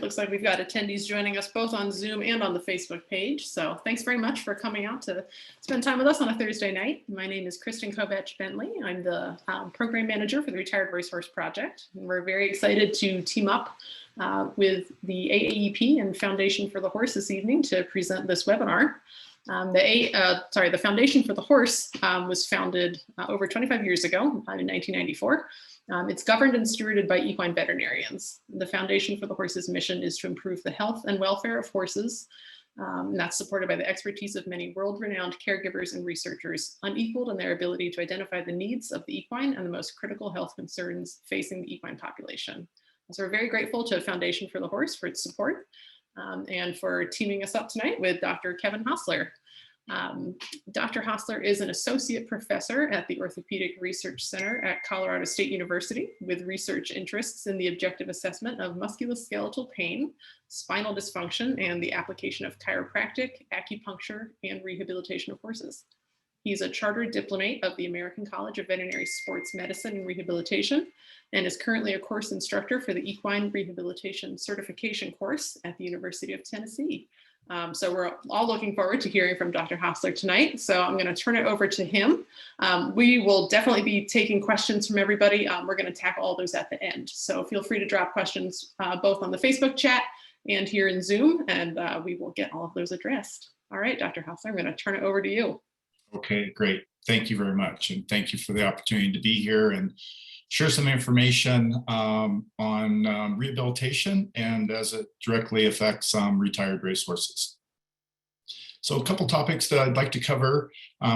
looks like we've got attendees joining us both on Zoom and on the Facebook page. So thanks very much for coming out to spend time with us on a Thursday night. My name is Kristen Kovach Bentley. I'm the program manager for the Retired Racehorse Project. And we're very excited to team up with the AAEP and Foundation for the Horse this evening to present this webinar. The Foundation for the Horse was founded over 25 years ago, in 1994. It's governed and stewarded by equine veterinarians. The Foundation for the Horse's mission is to improve the health and welfare of horses. And that's supported by the expertise of many world-renowned caregivers and researchers, unequaled in their ability to identify the needs of the equine and the most critical health concerns facing the equine population. So we're very grateful to Foundation for the Horse for its support and for teaming us up tonight with Dr. Kevin Haussler. Dr. Haussler is an associate professor at the Orthopedic Research Center at Colorado State University with research interests in the objective assessment of musculoskeletal pain, spinal dysfunction, and the application of chiropractic, acupuncture, and rehabilitation of horses. He's a chartered diplomate of the American College of Veterinary Sports Medicine and Rehabilitation and is currently a course instructor for the Equine Rehabilitation Certification course at the University of Tennessee. So we're all looking forward to hearing from Dr. Haussler tonight. So I'm going to turn it over to him. We will definitely be taking questions from everybody. We're going to tackle all those at the end. So feel free to drop questions both on the Facebook chat and here in Zoom, and we will get all of those addressed. All right, Dr. Haussler, I'm going to turn it over to you. Okay, great. Thank you very much. And thank you for the opportunity to be here and share some information on rehabilitation and as it directly affects retired racehorses. So a couple topics that I'd like to cover.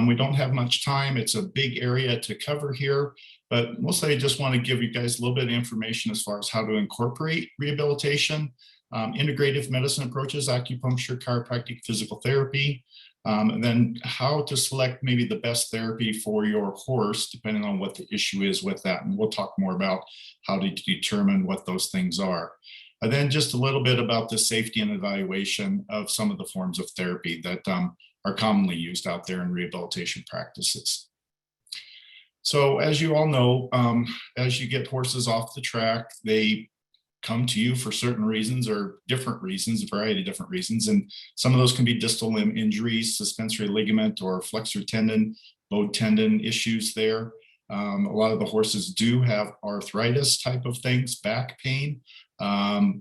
We don't have much time. It's a big area to cover here, but mostly I just want to give you guys a little bit of information as far as how to incorporate rehabilitation, integrative medicine approaches, acupuncture, chiropractic, physical therapy, and then how to select maybe the best therapy for your horse, depending on what the issue is with that. And we'll talk more about how to determine what those things are. And then just a little bit about the safety and evaluation of some of the forms of therapy that are commonly used out there in rehabilitation practices. So as you all know, as you get horses off the track, they come to you for certain reasons or different reasons, a variety of different reasons. And some of those can be distal limb injuries, suspensory ligament or flexor tendon, bowed tendon issues there. A lot of the horses do have arthritis type of things, back pain.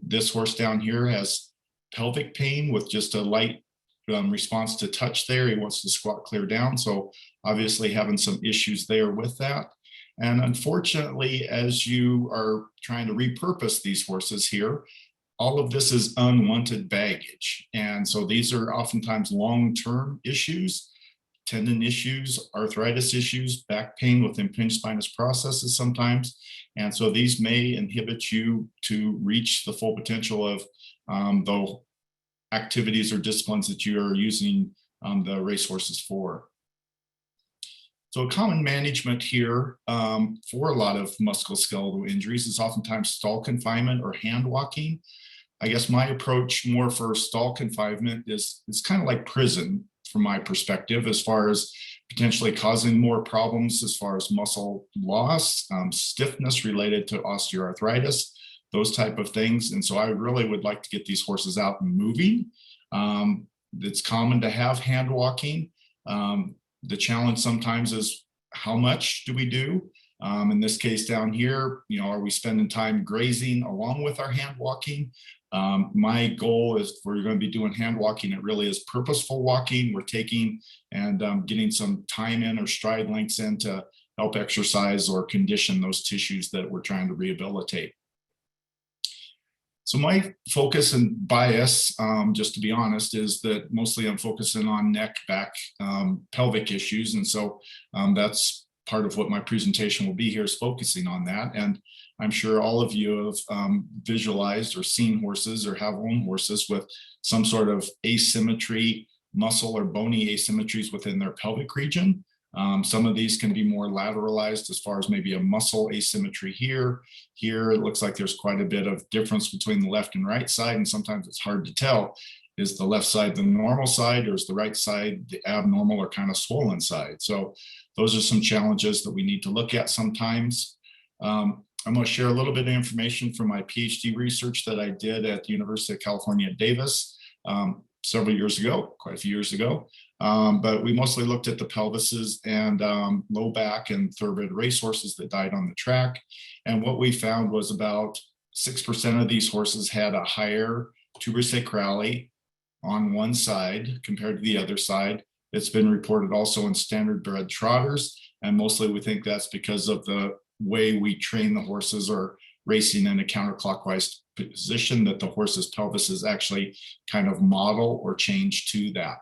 This horse down here has pelvic pain with just a light response to touch there. He wants to squat clear down. So obviously having some issues there with that. And unfortunately, as you are trying to repurpose these horses here, all of this is unwanted baggage. And so these are oftentimes long-term issues, tendon issues, arthritis issues, back pain with impinged spinous processes sometimes. And so these may inhibit you to reach the full potential of the activities or disciplines that you are using the racehorses for. So a common management here for a lot of musculoskeletal injuries is oftentimes stall confinement or hand walking. I guess my approach more for stall confinement is it's kind of like prison from my perspective, as far as potentially causing more problems as far as muscle loss, stiffness related to osteoarthritis, those type of things. And so I really would like to get these horses out and moving. It's common to have hand walking. The challenge sometimes is how much do we do? In this case down here, are we spending time grazing along with our hand walking? My goal is, if we're going to be doing hand walking, it really is purposeful walking. We're taking and getting some time in or stride lengths in to help exercise or condition those tissues that we're trying to rehabilitate. So my focus and bias, just to be honest, is that mostly I'm focusing on neck, back, pelvic issues. And so that's part of what my presentation will be here, is focusing on that. And I'm sure all of you have visualized or seen horses or have owned horses with some sort of asymmetry, muscle or bony asymmetries within their pelvic region. Some of these can be more lateralized as far as maybe a muscle asymmetry here. Here, it looks like there's quite a bit of difference between the left and right side, and sometimes it's hard to tell. Is the left side the normal side, or is the right side the abnormal or kind of swollen side? So those are some challenges that we need to look at sometimes. I'm going to share a little bit of information from my PhD research that I did at the University of California at Davis several years ago, quite a few years ago. But we mostly looked at the pelvises and low back and thoroughbred racehorses that died on the track. And what we found was about 6% of these horses had a higher tuberous sacrale on one side compared to the other side. It's been reported also in standard bred trotters. And mostly we think that's because of the way we train the horses or racing in a counterclockwise position, that the horse's pelvis is actually kind of model or change to that.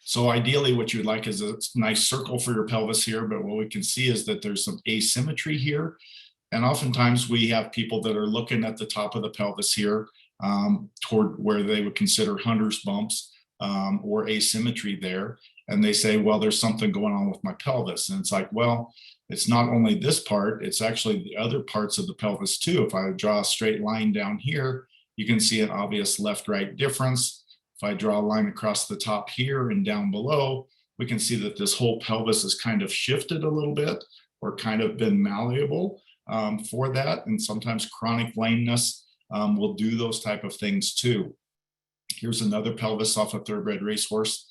So ideally what you'd like is a nice circle for your pelvis here, but what we can see is that there's some asymmetry here. And oftentimes we have people that are looking at the top of the pelvis here toward where they would consider hunter's bumps or asymmetry there. And they say, well, there's something going on with my pelvis. And it's like, well, it's not only this part, it's actually the other parts of the pelvis too. If I draw a straight line down here, you can see an obvious left-right difference. If I draw a line across the top here and down below, we can see that this whole pelvis has kind of shifted a little bit or kind of been malleable for that. And sometimes chronic lameness will do those type of things too. Here's another pelvis off a thoroughbred racehorse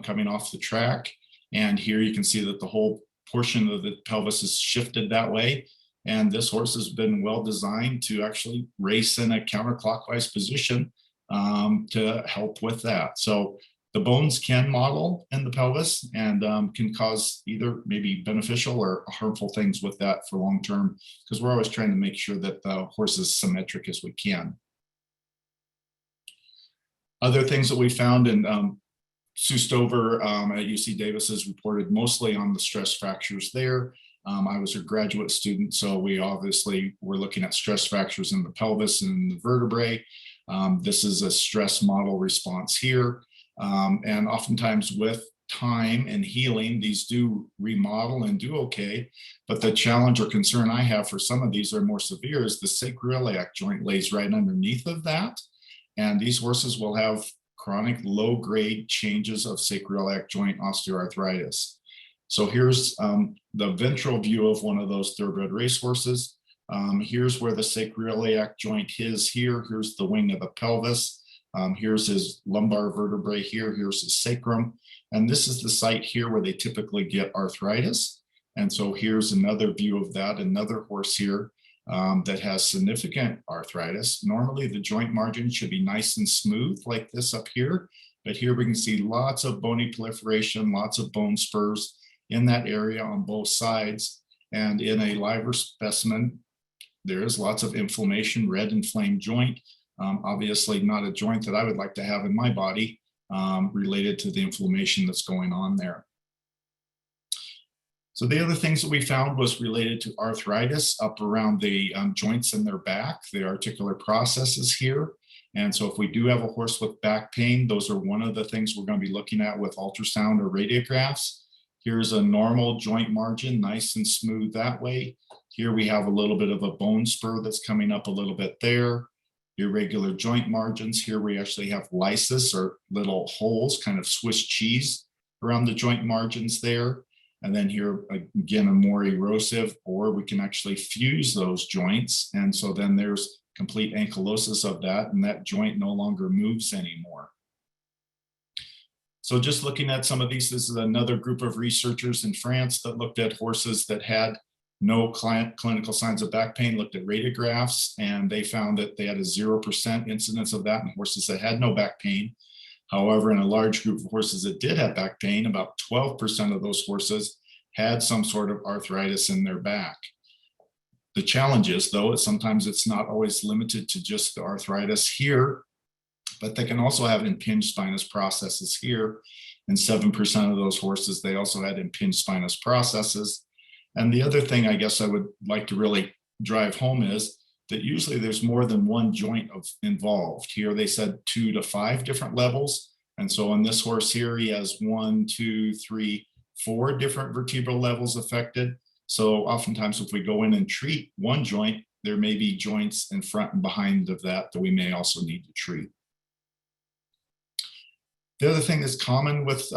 coming off the track. And here you can see that the whole portion of the pelvis is shifted that way. And this horse has been well designed to actually race in a counterclockwise position to help with that. So the bones can model in the pelvis and can cause either maybe beneficial or harmful things with that for long term, because we're always trying to make sure that the horse is symmetric as we can. Other things that we found, and Sue Stover at UC Davis has reported mostly on the stress fractures there. I was a graduate student, so we obviously were looking at stress fractures in the pelvis and the vertebrae. This is a stress model response here. And oftentimes with time and healing, these do remodel and do okay. But the challenge or concern I have for some of these are more severe is the sacroiliac joint lays right underneath of that. And these horses will have chronic low-grade changes of sacroiliac joint osteoarthritis. So here's the ventral view of one of those thoroughbred racehorses. Here's where the sacroiliac joint is here. Here's the wing of the pelvis. Here's his lumbar vertebrae here. Here's his sacrum. And this is the site here where they typically get arthritis. And so here's another view of that, another horse here that has significant arthritis. Normally the joint margin should be nice and smooth like this up here, but here we can see lots of bony proliferation, lots of bone spurs in that area on both sides. And in a liver specimen, there is lots of inflammation, red inflamed joint. Obviously not a joint that I would like to have in my body related to the inflammation that's going on there. So the other things that we found was related to arthritis up around the joints in their back, the articular processes here. And so if we do have a horse with back pain, those are one of the things we're going to be looking at with ultrasound or radiographs. Here's a normal joint margin, nice and smooth that way. Here we have a little bit of a bone spur that's coming up a little bit there. Irregular joint margins. Here we actually have lysis or little holes, kind of Swiss cheese around the joint margins there. And then here, again, a more erosive, or we can actually fuse those joints. And so then there's complete ankylosis of that, and that joint no longer moves anymore. So just looking at some of these, this is another group of researchers in France that looked at horses that had no clinical signs of back pain, looked at radiographs, and they found that they had a 0% incidence of that in horses that had no back pain. However, in a large group of horses that did have back pain, about 12% of those horses had some sort of arthritis in their back. The challenge is, though, sometimes it's not always limited to just the arthritis here, but they can also have impinged spinous processes here. And 7% of those horses, they also had impinged spinous processes. And the other thing I guess I would like to really drive home is that usually there's more than one joint involved. Here they said 2 to 5 different levels. And so on this horse here, he has 1, 2, 3, 4 different vertebral levels affected. So oftentimes if we go in and treat one joint, there may be joints in front and behind of that we may also need to treat. The other thing that's common with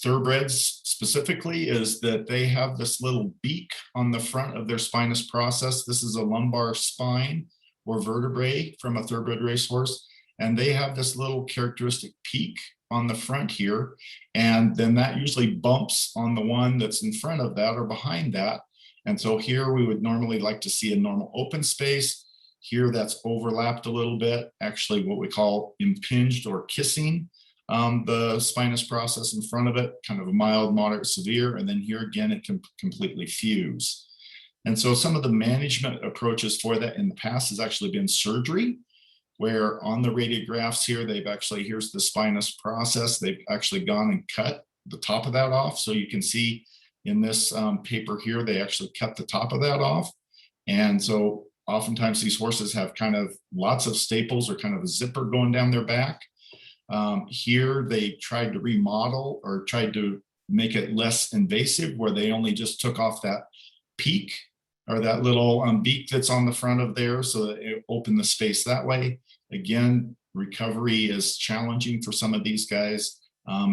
thoroughbreds specifically is that they have this little beak on the front of their spinous process. This is a lumbar spine or vertebrae from a thoroughbred racehorse. And they have this little characteristic peak on the front here. And then that usually bumps on the one that's in front of that or behind that. And so here we would normally like to see a normal open space. Here that's overlapped a little bit, actually what we call impinged or kissing the spinous process in front of it, kind of a mild, moderate, severe. And then here again, it can completely fuse. And so some of the management approaches for that in the past has actually been surgery, where on the radiographs here, here's the spinous process. They've actually gone and cut the top of that off. So you can see in this paper here, they actually cut the top of that off. And so oftentimes these horses have kind of lots of staples or kind of a zipper going down their back. Here they tried to remodel or tried to make it less invasive, where they only just took off that peak or that little beak that's on the front of there, so that it opened the space that way. Again, recovery is challenging for some of these guys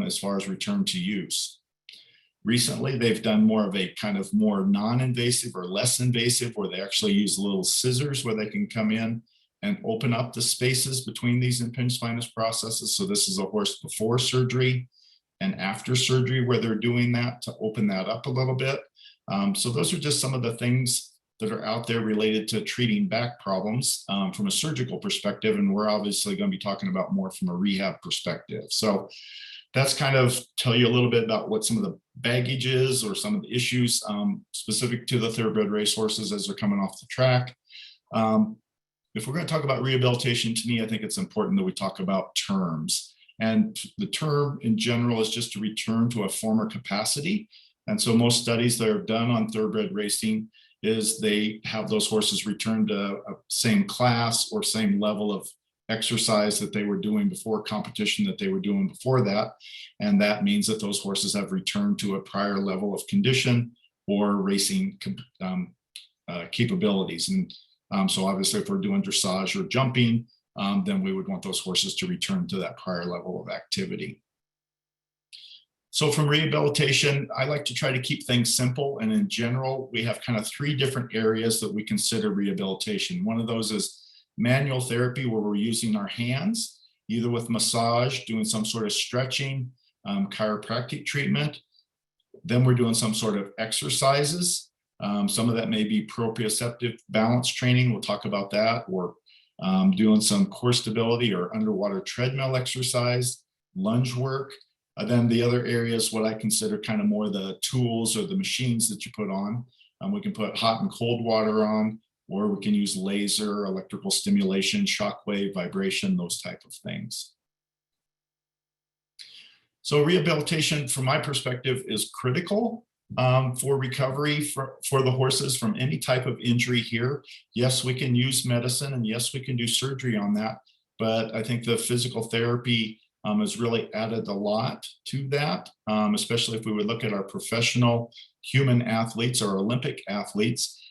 as far as return to use. Recently, they've done more of a kind of more non-invasive or less invasive, where they actually use little scissors where they can come in and open up the spaces between these impinged spinous processes. So this is a horse before surgery and after surgery where they're doing that to open that up a little bit. So those are just some of the things that are out there related to treating back problems from a surgical perspective. And we're obviously going to be talking about more from a rehab perspective. So that's kind of tell you a little bit about what some of the baggage is or some of the issues specific to the thoroughbred racehorses as they're coming off the track. If we're going to talk about rehabilitation, to me, I think it's important that we talk about terms. And the term in general is just to return to a former capacity. And so most studies that are done on thoroughbred racing is they have those horses return to a same class or same level of exercise that they were doing before, competition that they were doing before that. And that means that those horses have returned to a prior level of condition or racing capabilities. And so obviously if we're doing dressage or jumping, then we would want those horses to return to that prior level of activity. So from rehabilitation, I like to try to keep things simple. And in general, we have kind of three different areas that we consider rehabilitation. One of those is manual therapy, where we're using our hands, either with massage, doing some sort of stretching, chiropractic treatment. Then we're doing some sort of exercises. Some of that may be proprioceptive balance training. We'll talk about that. Or doing some core stability or underwater treadmill exercise, lunge work. Then the other areas, what I consider kind of more the tools or the machines that you put on. We can put hot and cold water on, or we can use laser, electrical stimulation, shockwave, vibration, those type of things. So rehabilitation, from my perspective, is critical for recovery for the horses from any type of injury here. Yes, we can use medicine, and yes, we can do surgery on that. But I think the physical therapy has really added a lot to that, especially if we would look at our professional human athletes or Olympic athletes.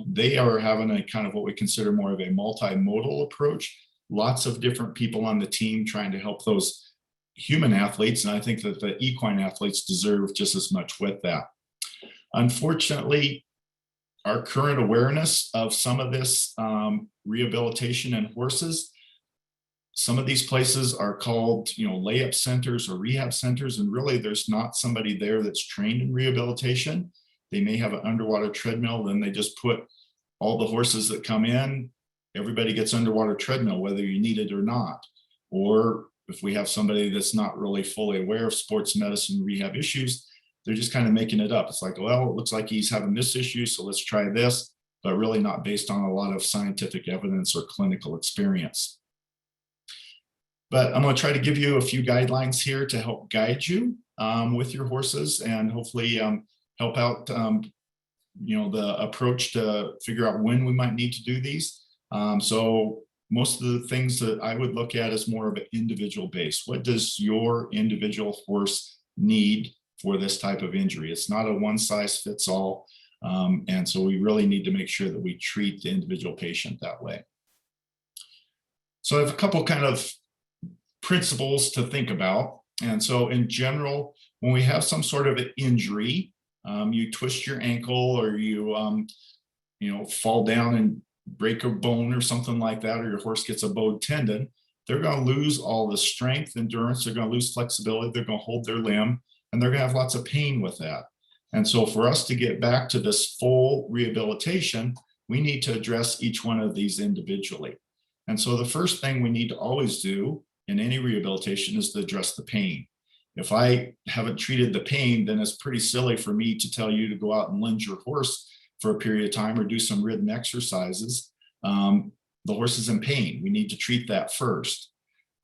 They are having a kind of what we consider more of a multimodal approach. Lots of different people on the team trying to help those human athletes. And I think that the equine athletes deserve just as much with that. Unfortunately, our current awareness of some of this rehabilitation in horses, some of these places are called, layup centers or rehab centers, and really there's not somebody there that's trained in rehabilitation. They may have an underwater treadmill, then they just put all the horses that come in, everybody gets underwater treadmill, whether you need it or not. Or if we have somebody that's not really fully aware of sports medicine rehab issues, they're just kind of making it up. It's like, well, it looks like he's having this issue, so let's try this, but really not based on a lot of scientific evidence or clinical experience. But I'm going to try to give you a few guidelines here to help guide you with your horses and hopefully help out, the approach to figure out when we might need to do these. So most of the things that I would look at is more of an individual base. What does your individual horse need for this type of injury? It's not a one size fits all. And so we really need to make sure that we treat the individual patient that way. So I have a couple kind of principles to think about And so in general, when we have some sort of an injury, you twist your ankle or you fall down and break a bone or something like that, or your horse gets a bowed tendon, they're going to lose all the strength, endurance, they're going to lose flexibility, they're going to hold their limb, and they're going to have lots of pain with that. And so for us to get back to this full rehabilitation, we need to address each one of these individually. And so the first thing we need to always do in any rehabilitation is to address the pain. If I haven't treated the pain, then it's pretty silly for me to tell you to go out and lunge your horse for a period of time or do some ridden exercises. The horse is in pain. We need to treat that first.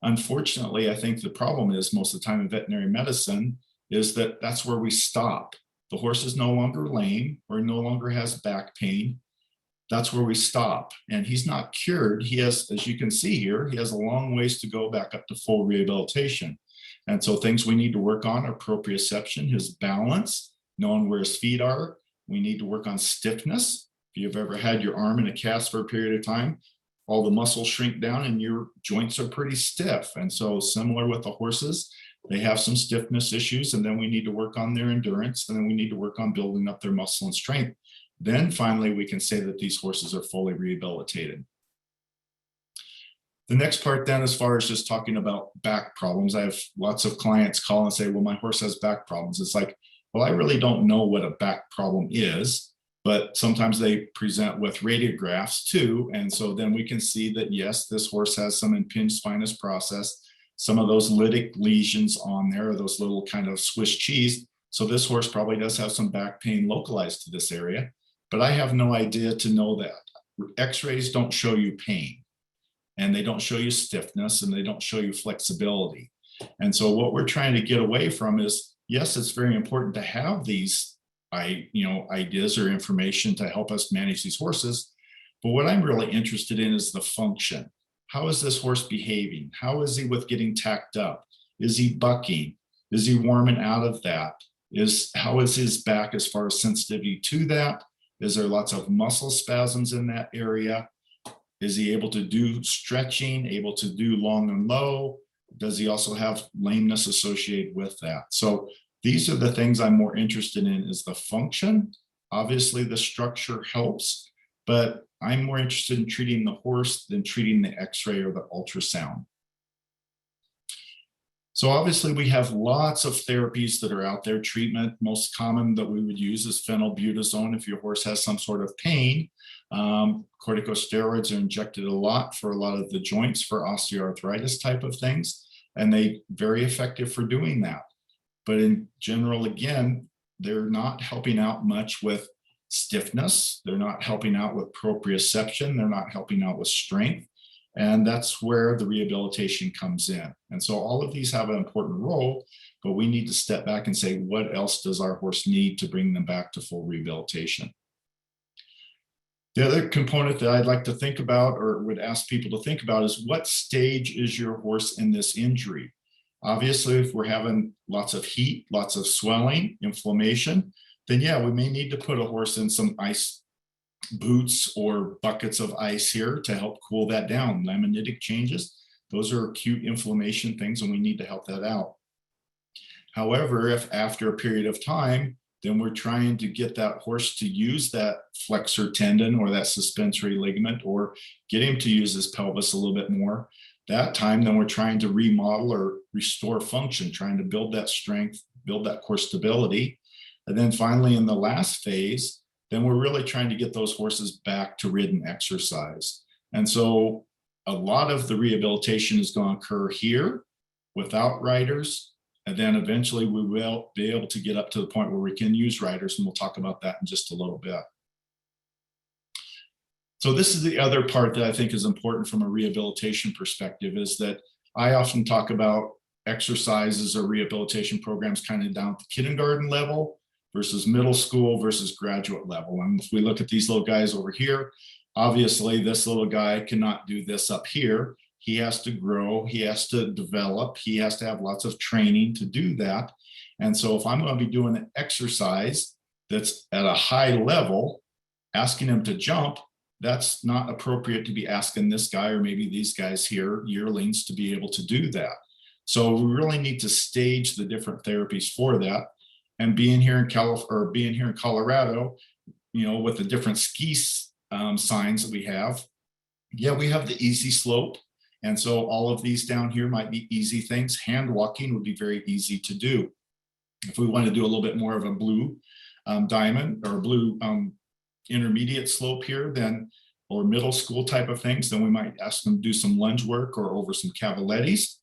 Unfortunately, I think the problem is most of the time in veterinary medicine is that that's where we stop. The horse is no longer lame or no longer has back pain. That's where we stop. And he's not cured. He has, as you can see here, he has a long ways to go back up to full rehabilitation. And so things we need to work on are proprioception, his balance, knowing where his feet are. We need to work on stiffness. If you've ever had your arm in a cast for a period of time, all the muscles shrink down and your joints are pretty stiff. And so similar with the horses, they have some stiffness issues, and then we need to work on their endurance, and then we need to work on building up their muscle and strength. Then finally, we can say that these horses are fully rehabilitated. The next part then, as far as just talking about back problems, I have lots of clients call and say, well, my horse has back problems. It's like, well, I really don't know what a back problem is, but sometimes they present with radiographs too. And so then we can see that, yes, this horse has some impinged spinous process, some of those lytic lesions on there, those little kind of Swiss cheese. So this horse probably does have some back pain localized to this area, but I have no idea to know that. X-rays don't show you pain, and they don't show you stiffness, and they don't show you flexibility. And so what we're trying to get away from is, yes, it's very important to have these ideas or information to help us manage these horses. But what I'm really interested in is the function. How is this horse behaving? How is he with getting tacked up? Is he bucking? Is he warming out of that? How is his back as far as sensitivity to that? Is there lots of muscle spasms in that area? Is he able to do stretching, able to do long and low? Does he also have lameness associated with that? So these are the things I'm more interested in, is the function. Obviously the structure helps, but I'm more interested in treating the horse than treating the X-ray or the ultrasound. So obviously we have lots of therapies that are out there. Treatment, most common that we would use is phenylbutazone if your horse has some sort of pain. Corticosteroids are injected a lot for a lot of the joints for osteoarthritis type of things, and they're very effective for doing that. But in general, again, they're not helping out much with stiffness. They're not helping out with proprioception. They're not helping out with strength. And that's where the rehabilitation comes in. And so all of these have an important role, but we need to step back and say, what else does our horse need to bring them back to full rehabilitation? The other component that I'd like to think about, or would ask people to think about, is what stage is your horse in this injury? Obviously, if we're having lots of heat, lots of swelling, inflammation, then yeah, we may need to put a horse in some ice boots or buckets of ice here to help cool that down. Laminitic changes, those are acute inflammation things, and we need to help that out. However, if after a period of time, then we're trying to get that horse to use that flexor tendon or that suspensory ligament, or get him to use his pelvis a little bit more, that time, then we're trying to remodel or restore function, trying to build that strength, build that core stability. And then finally, in the last phase, then we're really trying to get those horses back to ridden exercise. And so a lot of the rehabilitation is going to occur here without riders. And then eventually we will be able to get up to the point where we can use riders, and we'll talk about that in just a little bit. So this is the other part that I think is important from a rehabilitation perspective, is that I often talk about exercises or rehabilitation programs kind of down at the kindergarten level versus middle school versus graduate level. And if we look at these little guys over here, obviously this little guy cannot do this up here. He has to grow, he has to develop, he has to have lots of training to do that. And so if I'm going to be doing an exercise that's at a high level, asking him to jump, that's not appropriate to be asking this guy, or maybe these guys here, yearlings, to be able to do that. So we really need to stage the different therapies for that. And being here in Colorado, you know, with the different ski signs that we have, yeah, we have the easy slope. And so all of these down here might be easy things. Hand walking would be very easy to do. If we want to do a little bit more of a blue diamond or blue intermediate slope here, then, or middle school type of things, then we might ask them to do some lunge work or over some cavalettis.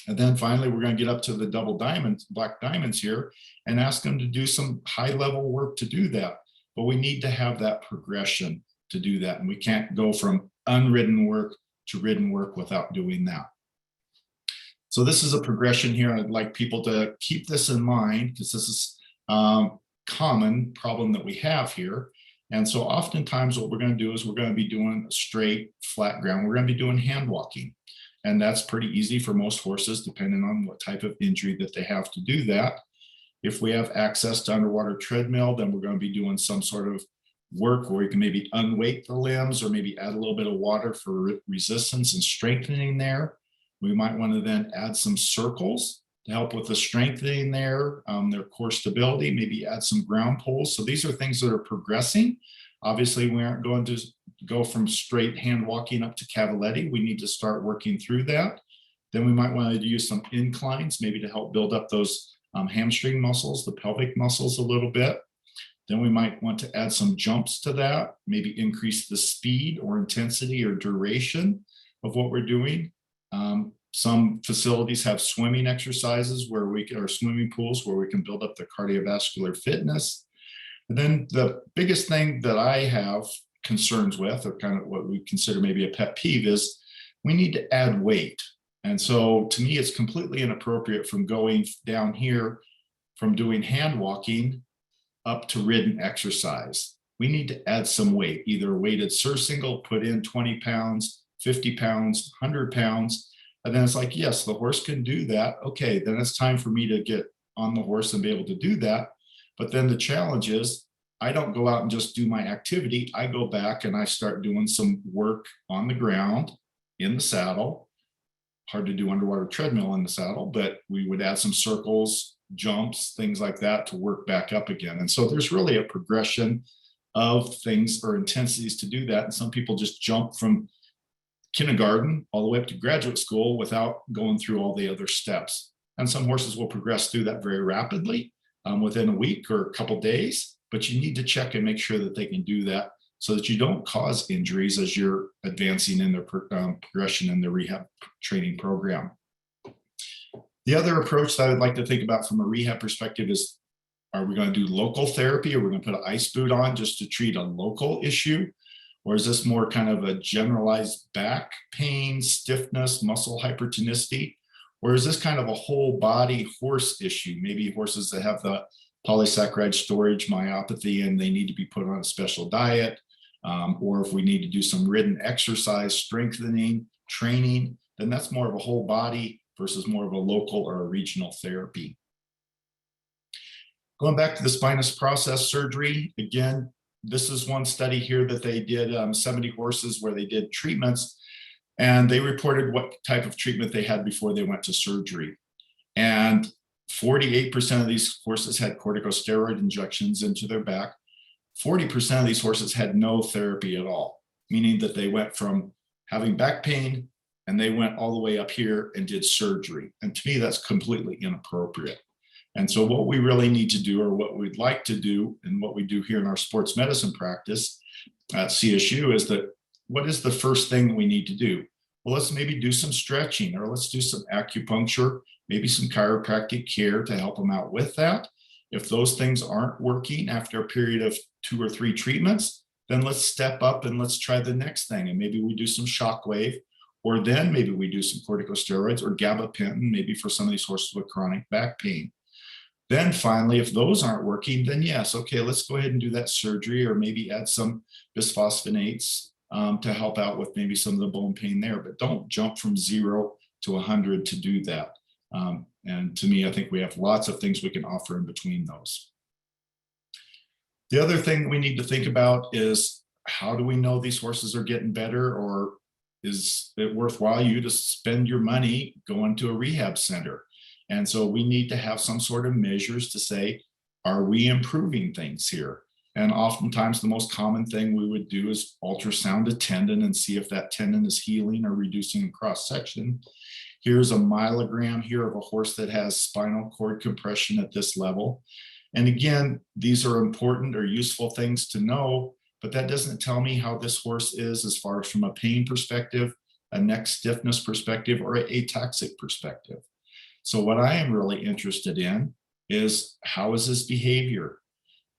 And then finally, we're going to get up to the double diamonds, black diamonds here, and ask them to do some high level work to do that. But we need to have that progression to do that. And we can't go from unridden work to ridden work without doing that. So this is a progression here. I'd like people to keep this in mind because this is a common problem that we have here. And so oftentimes what we're going to do is we're going to be doing straight, flat ground. We're going to be doing hand walking. And that's pretty easy for most horses, depending on what type of injury that they have to do that. If we have access to underwater treadmill, then we're going to be doing some sort of work where we can maybe unweight the limbs or maybe add a little bit of water for resistance and strengthening there. We might want to then add some circles to help with the strengthening there, their core stability, maybe add some ground poles. So these are things that are progressing. Obviously, we aren't going to go from straight hand walking up to cavaletti. We need to start working through that. Then we might want to use some inclines, maybe to help build up those hamstring muscles, the pelvic muscles a little bit. Then we might want to add some jumps to that, maybe increase the speed or intensity or duration of what we're doing. Some facilities have swimming exercises where we can, or swimming pools where we can build up the cardiovascular fitness. And then the biggest thing that I have concerns with, or kind of what we consider maybe a pet peeve, is we need to add weight. And so to me, it's completely inappropriate from going down here from doing hand walking up to ridden exercise. We need to add some weight, either a weighted surcingle, put in 20 pounds, 50 pounds, 100 pounds. And then it's like, yes, the horse can do that. Okay, then it's time for me to get on the horse and be able to do that. But then the challenge is I don't go out and just do my activity. I go back and I start doing some work on the ground in the saddle. Hard to do underwater treadmill in the saddle, but we would add some circles, jumps, things like that to work back up again. And so there's really a progression of things or intensities to do that. And some people just jump from kindergarten all the way up to graduate school without going through all the other steps. And some horses will progress through that very rapidly within a week or a couple days, but you need to check and make sure that they can do that so that you don't cause injuries as you're advancing in their progression in the rehab training program. The other approach that I'd like to think about from a rehab perspective is, are we going to do local therapy, or we're going to put an ice boot on just to treat a local issue? Or is this more kind of a generalized back pain, stiffness, muscle hypertonicity? Or is this kind of a whole body horse issue? Maybe horses that have the polysaccharide storage myopathy and they need to be put on a special diet. Or if we need to do some ridden exercise, strengthening, training, then that's more of a whole body versus more of a local or a regional therapy. Going back to the spinous process surgery, again, this is one study here that they did 70 horses where they did treatments, and they reported what type of treatment they had before they went to surgery. And 48% of these horses had corticosteroid injections into their back. 40% of these horses had no therapy at all, meaning that they went from having back pain and they went all the way up here and did surgery. And to me, that's completely inappropriate. And so what we really need to do, or what we'd like to do, and what we do here in our sports medicine practice at CSU, is that what is the first thing we need to do? Well, let's maybe do some stretching, or let's do some acupuncture, maybe some chiropractic care to help them out with that. If those things aren't working after a period of 2 or 3 treatments, then let's step up and let's try the next thing. And maybe we do some shockwave, or then maybe we do some corticosteroids or gabapentin, maybe for some of these horses with chronic back pain. Then finally, if those aren't working, then yes, okay, let's go ahead and do that surgery, or maybe add some bisphosphonates to help out with maybe some of the bone pain there. But don't jump from 0 to 100 to do that. And to me, I think we have lots of things we can offer in between those. The other thing we need to think about is, how do we know these horses are getting better, or is it worthwhile you to spend your money going to a rehab center? And so we need to have some sort of measures to say, are we improving things here? And oftentimes the most common thing we would do is ultrasound a tendon and see if that tendon is healing or reducing cross section. Here's a myelogram here of a horse that has spinal cord compression at this level. And again, these are important or useful things to know, but that doesn't tell me how this horse is as far as from a pain perspective, a neck stiffness perspective, or an ataxic perspective. So what I am really interested in is, how is his behavior?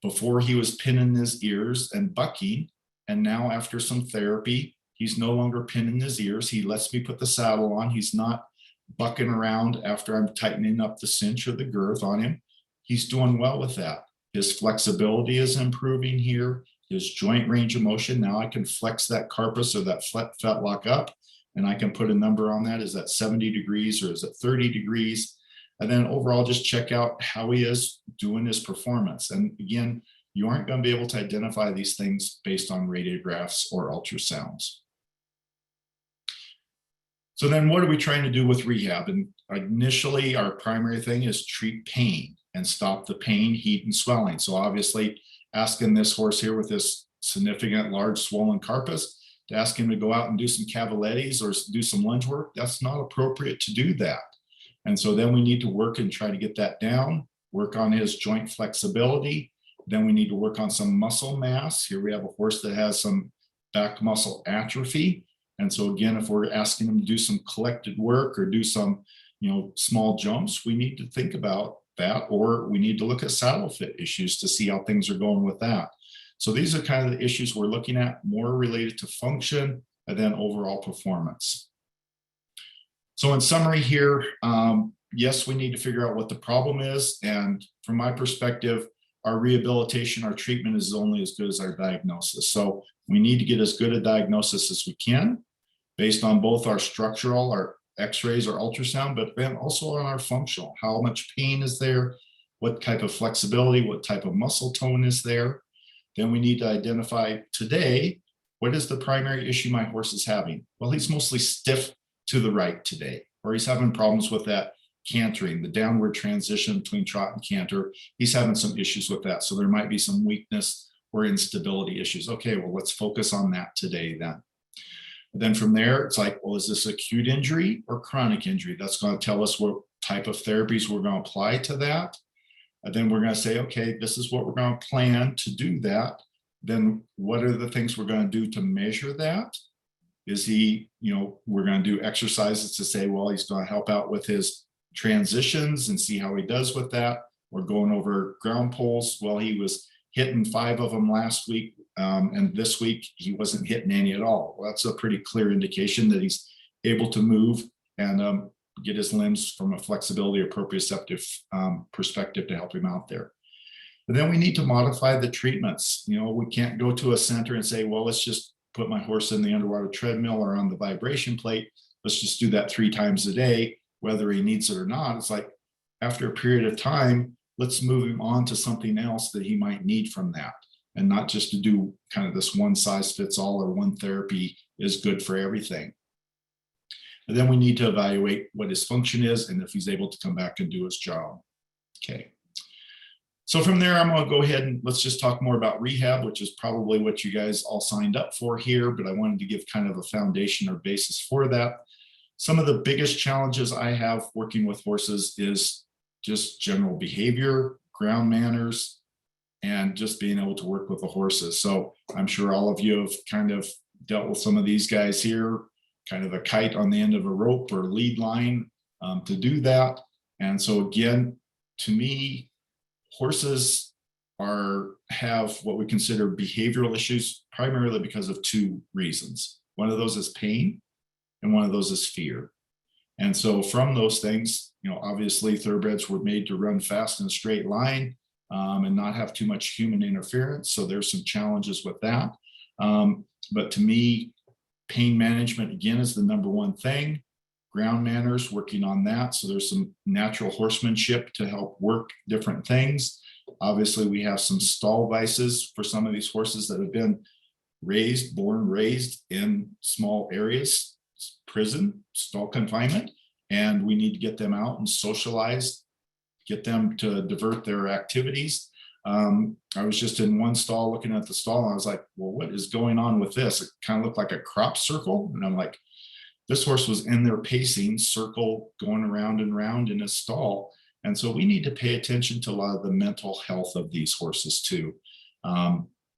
Before he was pinning his ears and bucking, and now after some therapy, he's no longer pinning his ears. He lets me put the saddle on. He's not bucking around after I'm tightening up the cinch or the girth on him. He's doing well with that. His flexibility is improving here. His joint range of motion. Now I can flex that carpus or that fetlock up, and I can put a number on that. Is that 70 degrees or is it 30 degrees? And then overall, just check out how he is doing his performance. And again, you aren't going to be able to identify these things based on radiographs or ultrasounds. So then what are we trying to do with rehab? And initially, our primary thing is treat pain and stop the pain, heat, and swelling. So obviously, asking this horse here with this significant large swollen carpus to ask him to go out and do some cavalettes or do some lunge work, that's not appropriate to do that. And so then we need to work and try to get that down, work on his joint flexibility. Then we need to work on some muscle mass. Here we have a horse that has some back muscle atrophy. And so again, if we're asking him to do some collected work or do some, small jumps, we need to think about that, or we need to look at saddle fit issues to see how things are going with that. So these are kind of the issues we're looking at, more related to function and then overall performance. So in summary here, yes, we need to figure out what the problem is. And from my perspective, our rehabilitation, our treatment is only as good as our diagnosis. So we need to get as good a diagnosis as we can based on both our structural, our x-rays or ultrasound, but then also on our functional. How much pain is there? What type of flexibility? What type of muscle tone is there? Then we need to identify today, what is the primary issue my horse is having? Well, he's mostly stiff to the right today, or he's having problems with that cantering, the downward transition between trot and canter. He's having some issues with that. So there might be some weakness or instability issues. Okay, well, let's focus on that today then. Then from there, it's like, well, is this acute injury or chronic injury? That's going to tell us what type of therapies we're going to apply to that. And then we're going to say, okay, this is what we're going to plan to do that. Then what are the things we're going to do to measure that? Is he, we're going to do exercises to say, well, he's going to help out with his transitions and see how he does with that. We're going over ground poles. Well, he was hitting 5 of them last week, and this week he wasn't hitting any at all. Well, that's a pretty clear indication that he's able to move and get his limbs from a flexibility or proprioceptive perspective to help him out there. But then we need to modify the treatments. We can't go to a center and say, well, let's just put my horse in the underwater treadmill or on the vibration plate. Let's just do that 3 times a day, whether he needs it or not. It's like, after a period of time, let's move him on to something else that he might need from that, and not just to do kind of this one size fits all or one therapy is good for everything. And then we need to evaluate what his function is and if he's able to come back and do his job. Okay. So from there, I'm going to go ahead and let's just talk more about rehab, which is probably what you guys all signed up for here, but I wanted to give kind of a foundation or basis for that. Some of the biggest challenges I have working with horses is just general behavior, ground manners, and just being able to work with the horses. So I'm sure all of you have kind of dealt with some of these guys here, kind of a kite on the end of a rope or lead line to do that. And so again, to me, horses have what we consider behavioral issues primarily because of 2 reasons. One of those is pain and one of those is fear. And so from those things, obviously thoroughbreds were made to run fast in a straight line and not have too much human interference. So there's some challenges with that. But to me, pain management, again, is the #1 thing. Ground manners, working on that. So there's some natural horsemanship to help work different things. Obviously, we have some stall vices for some of these horses that have been born, raised in small areas, prison, stall confinement, and we need to get them out and socialize, get them to divert their activities. I was just in one stall looking at the stall, and I was like, well, what is going on with this? It kind of looked like a crop circle. And I'm like, this horse was in there pacing, circle, going around and around in his stall. And so we need to pay attention to a lot of the mental health of these horses too,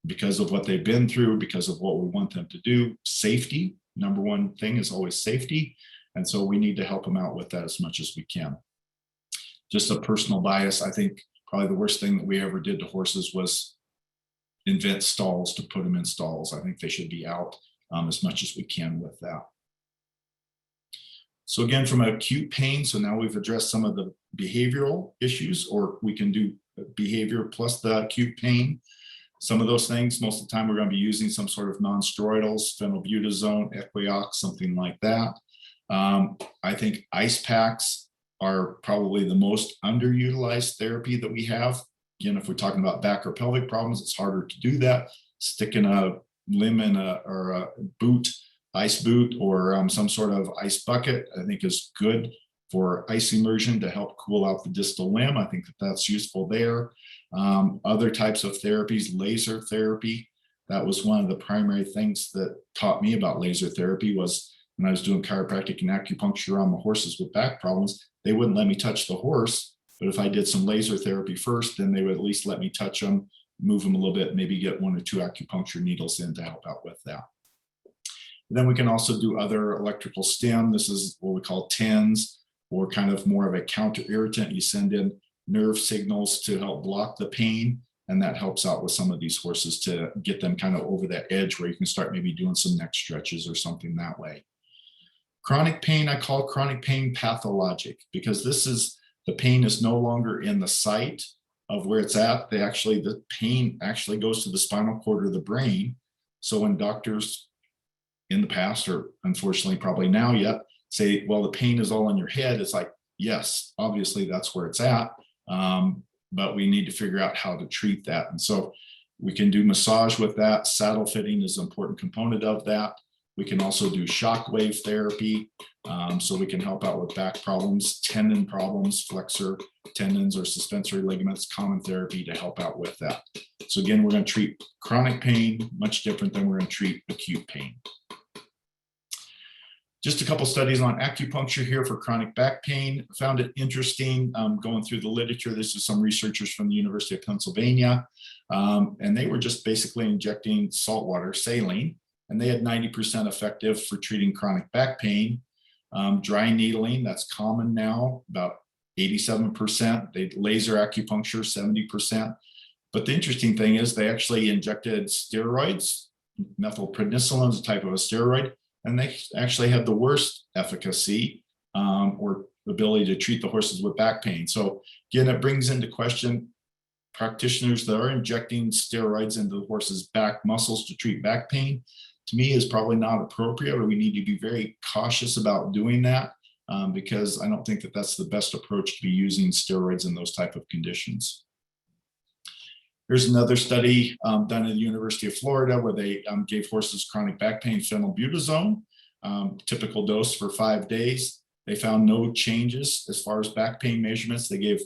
because of what they've been through, because of what we want them to do. Safety, number one thing is always safety. And so we need to help them out with that as much as we can. Just a personal bias, I think probably the worst thing that we ever did to horses was invent stalls to put them in stalls. I think they should be out as much as we can with that. So again, from acute pain, so now we've addressed some of the behavioral issues, or we can do behavior plus the acute pain. Some of those things, most of the time we're going to be using some sort of non-steroidals, phenylbutazone, Equiox, something like that. I think ice packs are probably the most underutilized therapy that we have. Again, if we're talking about back or pelvic problems, it's harder to do that. Sticking a limb in a boot, ice boot, or some sort of ice bucket, I think is good for ice immersion to help cool out the distal limb. I think that that's useful there. Other types of therapies, laser therapy. That was one of the primary things that taught me about laser therapy was when I was doing chiropractic and acupuncture on the horses with back problems, they wouldn't let me touch the horse. But if I did some laser therapy first, then they would at least let me touch them, move them a little bit, maybe get 1 or 2 acupuncture needles in to help out with that. And then we can also do other electrical stim. This is what we call TENS, or kind of more of a counter irritant. You send in nerve signals to help block the pain, and that helps out with some of these horses to get them kind of over that edge where you can start maybe doing some neck stretches or something that way. Chronic pain, I call chronic pain pathologic, because this is, the pain is no longer in the site of where it's at. The pain actually goes to the spinal cord or the brain. So when doctors in the past, or unfortunately probably now yet, say, well, the pain is all in your head, it's like, yes, obviously that's where it's at, but we need to figure out how to treat that. And so we can do massage with that. Saddle fitting is an important component of that. We can also do shockwave therapy, so we can help out with back problems, tendon problems, flexor tendons or suspensory ligaments, common therapy to help out with that. So again, we're going to treat chronic pain much different than we're going to treat acute pain. Just a couple studies on acupuncture here for chronic back pain. Found it interesting going through the literature. This is some researchers from the University of Pennsylvania, and they were just basically injecting saltwater saline, and they had 90% effective for treating chronic back pain. Dry needling, that's common now, about 87%. They laser acupuncture, 70%. But the interesting thing is they actually injected steroids. Methylprednisolone is a type of a steroid, and they actually had the worst efficacy or ability to treat the horses with back pain. So again, it brings into question practitioners that are injecting steroids into the horse's back muscles to treat back pain. To me, is probably not appropriate, or we need to be very cautious about doing that because I don't think that that's the best approach to be using steroids in those type of conditions. Here's another study done at the University of Florida where they gave horses chronic back pain phenylbutazone, typical dose for 5 days. They found no changes as far as back pain measurements. They gave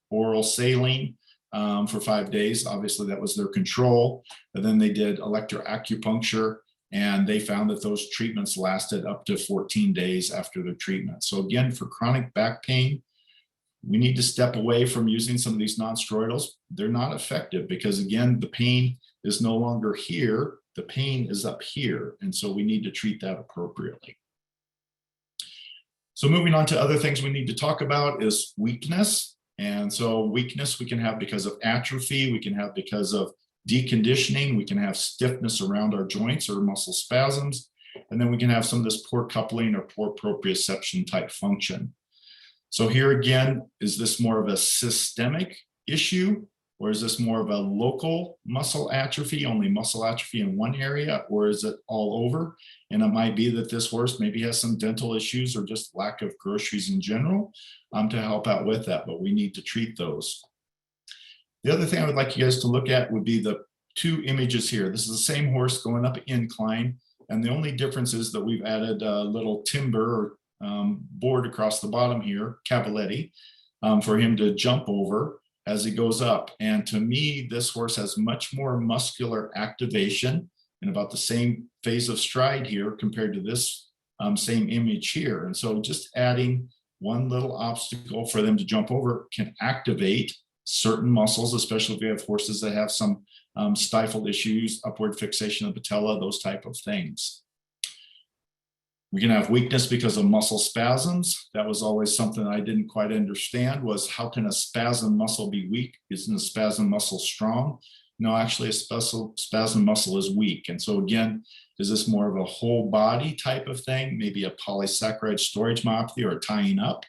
oral saline for 5 days. Obviously, that was their control. And then they did electroacupuncture, and they found that those treatments lasted up to 14 days after their treatment. So again, for chronic back pain, we need to step away from using some of these non-steroidals. They're not effective because, again, the pain is no longer here. The pain is up here. And so we need to treat that appropriately. So moving on to other things we need to talk about is weakness. And so weakness we can have because of atrophy. We can have because of deconditioning. We can have stiffness around our joints or muscle spasms. And then we can have some of this poor coupling or poor proprioception type function. So here again, is this more of a systemic issue, or is this more of a local muscle atrophy, only muscle atrophy in one area, or is it all over? And it might be that this horse maybe has some dental issues or just lack of groceries in general to help out with that, but we need to treat those. The other thing I would like you guys to look at would be the two images here. This is the same horse going up an incline, and the only difference is that we've added a little timber or board across the bottom here, cavaletti, for him to jump over as he goes up. And to me, this horse has much more muscular activation in about the same phase of stride here compared to this same image here. And so just adding one little obstacle for them to jump over can activate certain muscles, especially if we have horses that have some stifled issues, upward fixation of the patella, those type of things. We can have weakness because of muscle spasms. That was always something I didn't quite understand, was how can a spasm muscle be weak? Isn't a spasm muscle strong? No, actually a spasm muscle is weak. And so again, is this more of a whole body type of thing? Maybe a polysaccharide storage myopathy or tying up,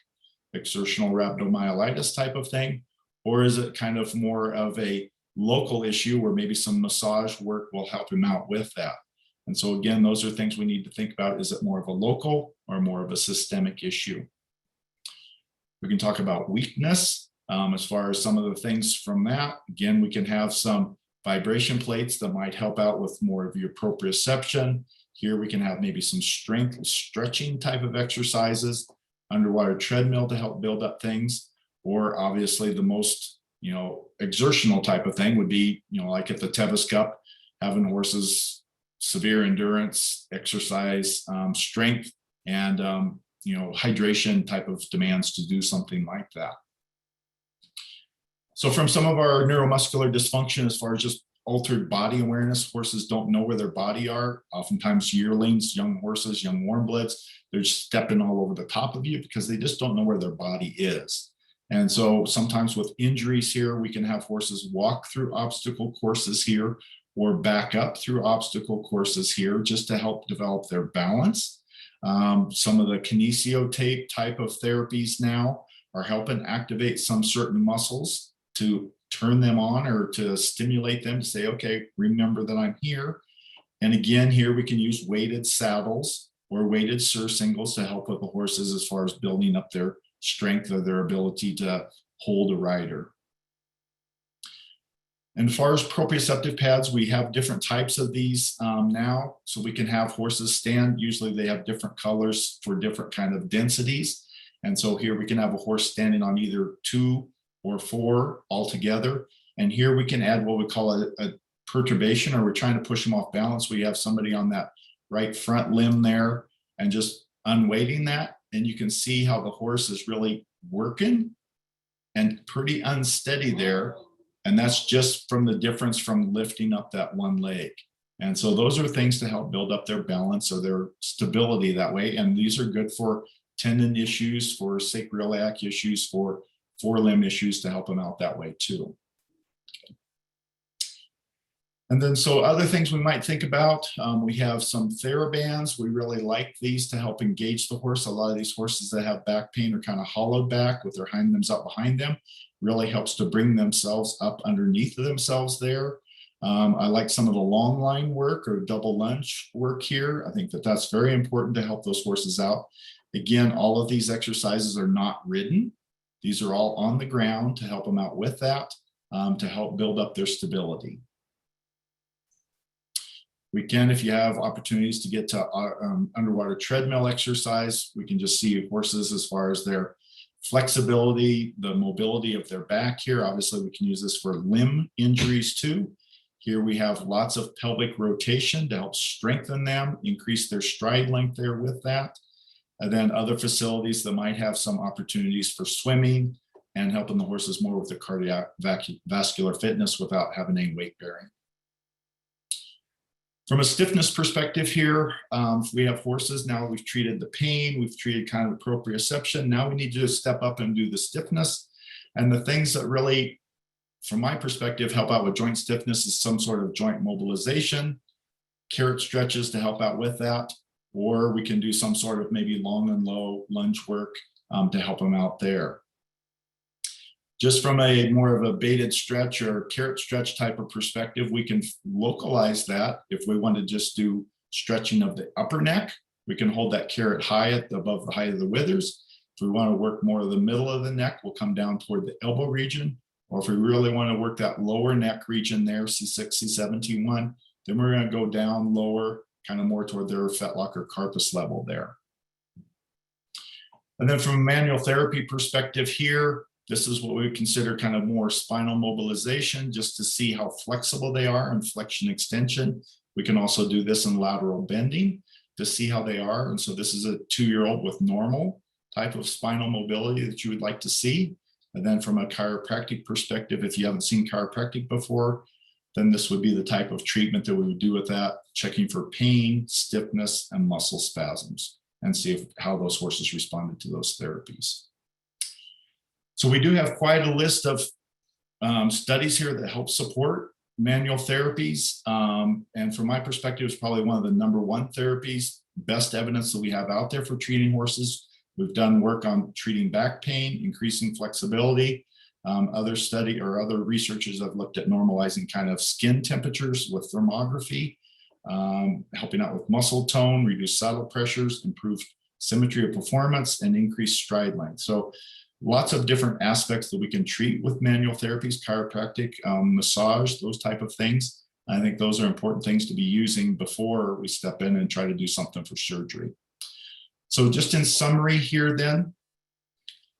exertional rhabdomyolysis type of thing? Or is it kind of more of a local issue where maybe some massage work will help him out with that? And so again, those are things we need to think about. Is it more of a local or more of a systemic issue? We can talk about weakness as far as some of the things from that. Again, we can have some vibration plates that might help out with more of your proprioception. Here we can have maybe some strength stretching type of exercises, underwater treadmill to help build up things, or obviously the most, exertional type of thing would be, like at the Tevis Cup, having horses severe endurance, exercise, strength, and hydration type of demands to do something like that. So from some of our neuromuscular dysfunction, as far as just altered body awareness, horses don't know where their body are. Oftentimes yearlings, young horses, young warm bloods, they're just stepping all over the top of you because they just don't know where their body is. And so sometimes with injuries here, we can have horses walk through obstacle courses here or back up through obstacle courses here just to help develop their balance. Some of the kinesiotape type of therapies now are helping activate some certain muscles to turn them on or to stimulate them to say, okay, remember that I'm here. And again, here we can use weighted saddles or weighted surcingles to help with the horses as far as building up their strength or their ability to hold a rider. And as far as proprioceptive pads, we have different types of these now. So we can have horses stand. Usually they have different colors for different kind of densities. And so here we can have a horse standing on either 2 or 4 altogether. And here we can add what we call a perturbation, or we're trying to push them off balance. We have somebody on that right front limb there and just unweighting that. And you can see how the horse is really working and pretty unsteady there. And that's just from the difference from lifting up that one leg. And so those are things to help build up their balance or their stability that way. And these are good for tendon issues, for sacroiliac issues, for forelimb issues to help them out that way too. And then so other things we might think about, we have some therabands. We really like these to help engage the horse. A lot of these horses that have back pain are kind of hollowed back with their hind limbs up behind them. Really helps to bring themselves up underneath themselves there. I like some of the long line work or double lunge work here. I think that that's very important to help those horses out. Again, all of these exercises are not ridden. These are all on the ground to help them out with that, to help build up their stability. We can, if you have opportunities to get to underwater treadmill exercise, we can just see horses as far as their flexibility, the mobility of their back here. Obviously, we can use this for limb injuries too. Here we have lots of pelvic rotation to help strengthen them, increase their stride length there with that. And then other facilities that might have some opportunities for swimming and helping the horses more with their cardiovascular fitness without having any weight bearing. From a stiffness perspective here, we have horses. Now we've treated the pain, we've treated kind of the proprioception. Now we need to step up and do the stiffness. And the things that really, from my perspective, help out with joint stiffness is some sort of joint mobilization, carrot stretches to help out with that, or we can do some sort of maybe long and low lunge work to help them out there. Just from a more of a baited stretch or carrot stretch type of perspective, we can localize that. If we want to just do stretching of the upper neck, we can hold that carrot high above the height of the withers. If we want to work more of the middle of the neck, we'll come down toward the elbow region. Or if we really want to work that lower neck region there, C6, C7, T1, then we're going to go down lower, kind of more toward their fetlock or carpus level there. And then from a manual therapy perspective here, this is what we would consider kind of more spinal mobilization, just to see how flexible they are in flexion extension. We can also do this in lateral bending to see how they are. And so this is a 2-year-old with normal type of spinal mobility that you would like to see. And then from a chiropractic perspective, if you haven't seen chiropractic before, then this would be the type of treatment that we would do with that, checking for pain, stiffness, and muscle spasms, and see how those horses responded to those therapies. So we do have quite a list of studies here that help support manual therapies. And from my perspective, it's probably one of the #1 therapies, best evidence that we have out there for treating horses. We've done work on treating back pain, increasing flexibility. Other researchers have looked at normalizing kind of skin temperatures with thermography, helping out with muscle tone, reduce saddle pressures, improve symmetry of performance, and increase stride length. So lots of different aspects that we can treat with manual therapies, chiropractic, massage, those type of things. I think those are important things to be using before we step in and try to do something for surgery. So just in summary here then,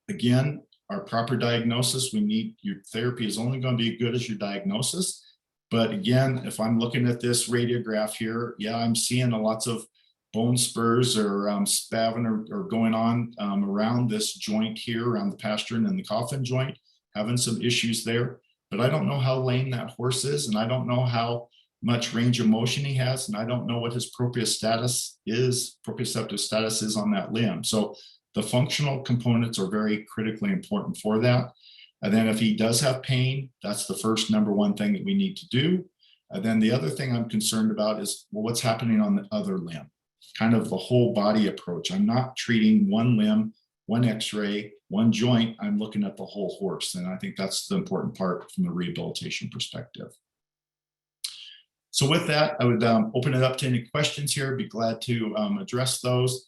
again, our proper diagnosis, your therapy is only going to be as good as your diagnosis. But again, if I'm looking at this radiograph here, yeah, I'm seeing lots of bone spurs or spavin or going on around this joint here, around the pastern and the coffin joint, having some issues there. But I don't know how lame that horse is, and I don't know how much range of motion he has, and I don't know what his proprioceptive status is on that limb. So the functional components are very critically important for that. And then if he does have pain, that's the first #1 thing that we need to do. And then the other thing I'm concerned about is, well, what's happening on the other limb? Kind of the whole body approach. I'm not treating one limb, one x-ray, one joint. I'm looking at the whole horse. And I think that's the important part from the rehabilitation perspective. So with that, I would open it up to any questions here. Be glad to address those.